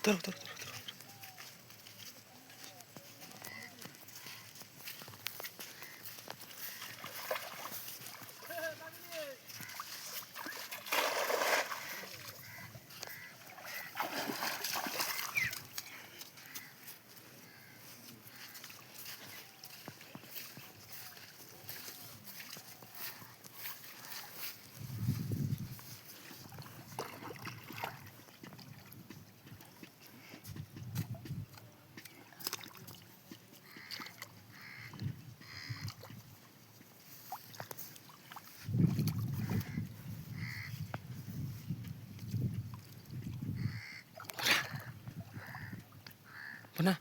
धर धर धर धर। पुन्हा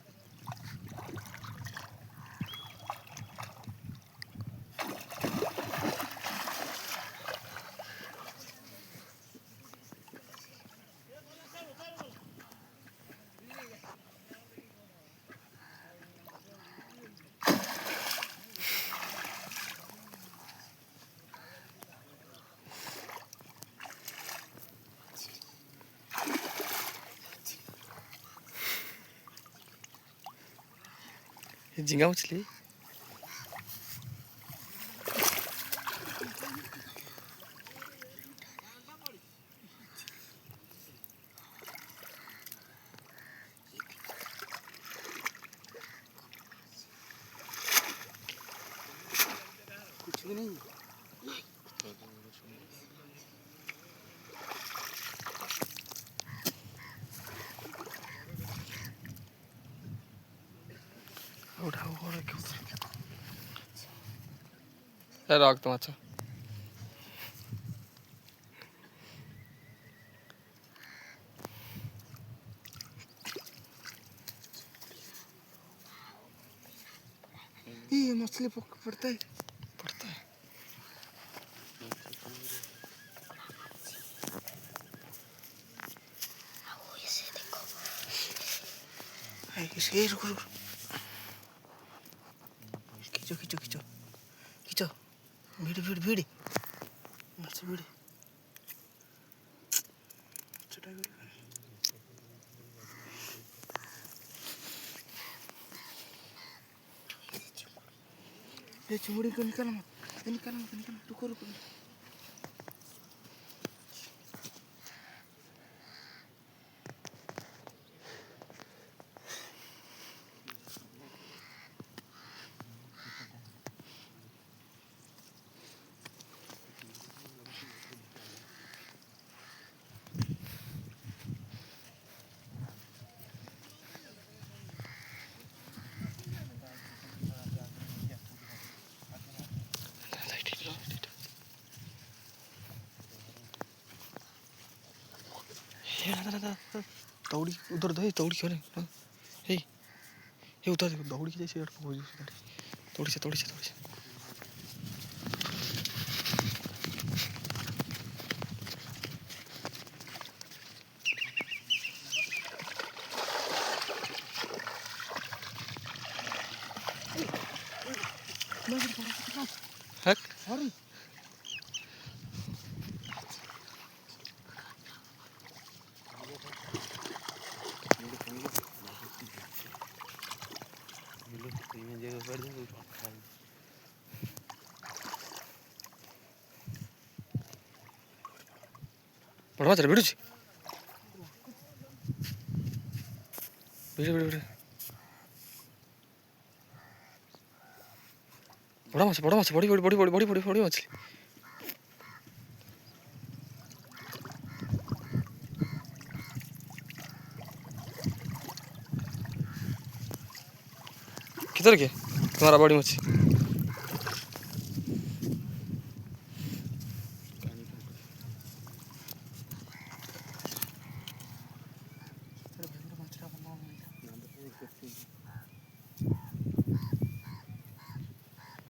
झिंगा उचली. कुछ भी नहीं. उठा राग तुम. अच्छा ये मछली पड़ता है. पड़ता है. इसे रुको रुको. खींचो खींचो खींचो खींचो. भीड़ भीड़ भीड़. मछली भीड़. चटाई करो. ये चिमड़ी को निकालो मत. निकालो मत निकालो. रुको रुको. दौड़ी उधर दे. दौड़ी क्यों नहीं. हे उधर दौड़ी की जैसे थोड़ी से थोड़ी से थोड़ी से. हक अरे पढ़वा चल भिड़ुची. भिड़ भिड़ भिड़. बड़ा माछ बड़ी बड़ी बड़ी बड़ी बड़ी बड़ी बड़ी मछली. किधर के तुम्हारा बड़ी मछली.